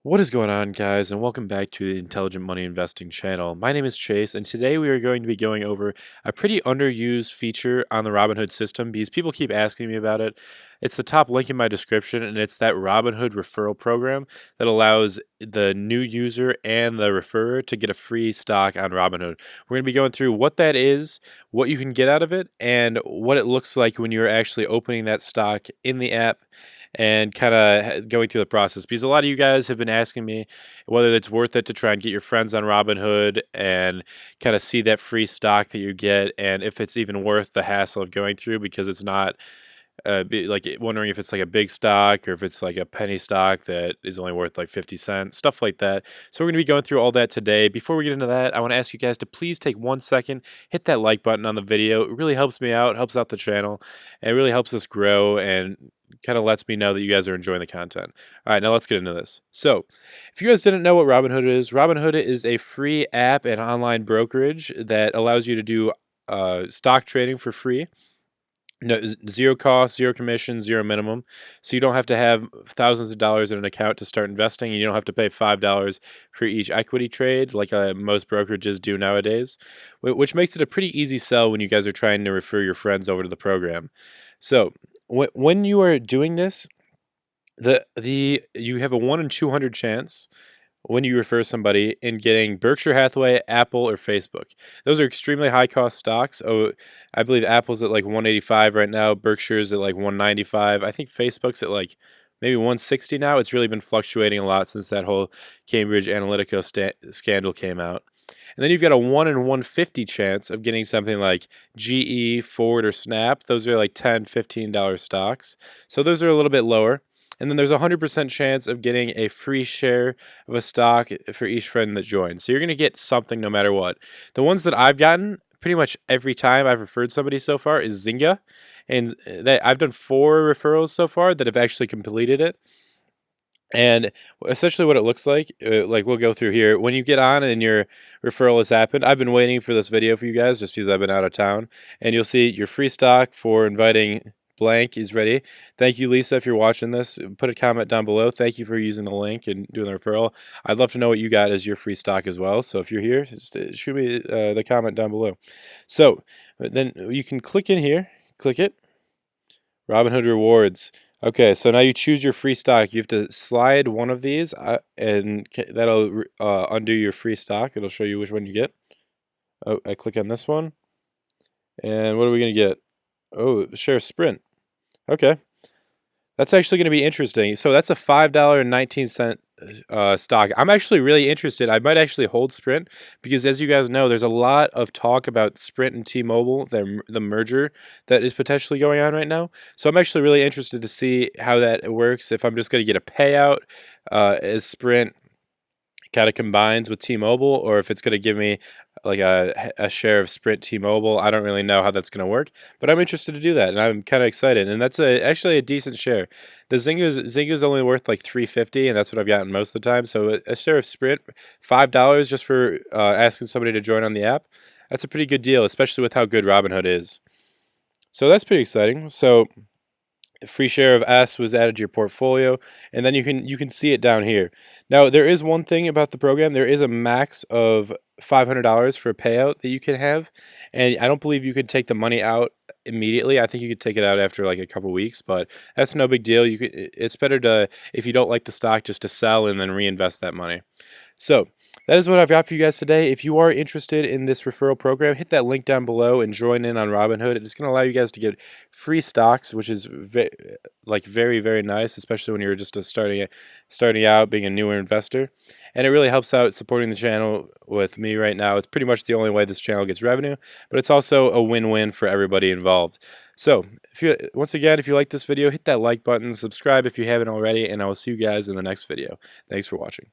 What is going on, guys, and welcome back to the Intelligent Money Investing channel. My name is Chase, and today we are going to be going over a pretty underused feature on the Robinhood system because people keep asking me about it. It's the top link in my description, and it's that Robinhood Referral Program that allows the new user and the referrer to get a free stock on Robinhood. We're going to be going through what that is, what you can get out of it, and what it looks like when you're actually opening that stock in the app and kind of going through the process, because a lot of you guys have been asking me whether it's worth it to try and get your friends on Robinhood and kind of see that free stock that you get, and if it's even worth the hassle of going through, because it's not like wondering if it's like a big stock or if it's like a penny stock that is only worth like 50 cents, stuff like that. So we're going to be going through all that today. Before we get into that, I want to ask you guys to please take 1 second, hit that like button on the video. It really helps me out, helps out the channel, and it really helps us grow and kind of lets me know that you guys are enjoying the content. All right, now let's get into this. So, if you guys didn't know what Robinhood is a free app and online brokerage that allows you to do stock trading for free. No, zero cost, zero commission, zero minimum. So you don't have to have thousands of dollars in an account to start investing, and you don't have to pay $5 for each equity trade like most brokerages do nowadays, which makes it a pretty easy sell when you guys are trying to refer your friends over to the program. So when you are doing this, you have a 1 in 200 chance when you refer somebody in getting Berkshire Hathaway, Apple, or Facebook. Those are extremely high cost stocks. Oh, I believe Apple's at like 185 right now. Berkshire's at like 195. I think Facebook's at like maybe 160 now. It's really been fluctuating a lot since that whole Cambridge Analytica scandal came out. And then you've got a 1 in 150 chance of getting something like GE, Ford, or Snap. Those are like $10, $15 stocks. So those are a little bit lower. And then there's a 100% chance of getting a free share of a stock for each friend that joins. So you're going to get something no matter what. The ones that I've gotten pretty much every time I've referred somebody so far is Zynga. And I've done 4 referrals so far that have actually completed it. And essentially what it looks like we'll go through here. When you get on and your referral has happened, I've been waiting for this video for you guys just because I've been out of town. And you'll see your free stock for inviting blank is ready. Thank you, Lisa, if you're watching this. Put a comment down below. Thank you for using the link and doing the referral. I'd love to know what you got as your free stock as well. So if you're here, just shoot me the comment down below. So then you can click in here. Click it. Robinhood Rewards. Okay, so now you choose your free stock. You have to slide one of these, and that'll undo your free stock. It'll show you which one you get. Oh, I click on this one. And what are we going to get? Oh, share Sprint. Okay. That's actually going to be interesting. So that's a $5.19 stock. I'm actually really interested. I might actually hold Sprint because, as you guys know, there's a lot of talk about Sprint and T-Mobile, the merger that is potentially going on right now. So I'm actually really interested to see how that works. If I'm just going to get a payout as Sprint kind of combines with T-Mobile, or if it's going to give me like a share of Sprint T-Mobile. I don't really know how that's going to work, but I'm interested to do that, and I'm kind of excited. And that's actually a decent share. The Zynga's only worth like $3.50, and that's what I've gotten most of the time. So a share of Sprint, $5 just for asking somebody to join on the app. That's a pretty good deal, especially with how good Robinhood is. So that's pretty exciting. So a free share of S was added to your portfolio, and then you can see it down here. Now, there is one thing about the program. There is a max of $500 for a payout that you can have, and I don't believe you could take the money out immediately. I think you could take it out after like a couple weeks, but that's no big deal. It's better to, if you don't like the stock, just to sell and then reinvest that money. So that is what I've got for you guys today. If you are interested in this referral program, hit that link down below and join in on Robinhood. It's going to allow you guys to get free stocks, which is very, very nice, especially when you're just starting out, being a newer investor. And it really helps out supporting the channel with me right now. It's pretty much the only way this channel gets revenue, but it's also a win-win for everybody involved. So once again, if you like this video, hit that like button, subscribe if you haven't already, and I will see you guys in the next video. Thanks for watching.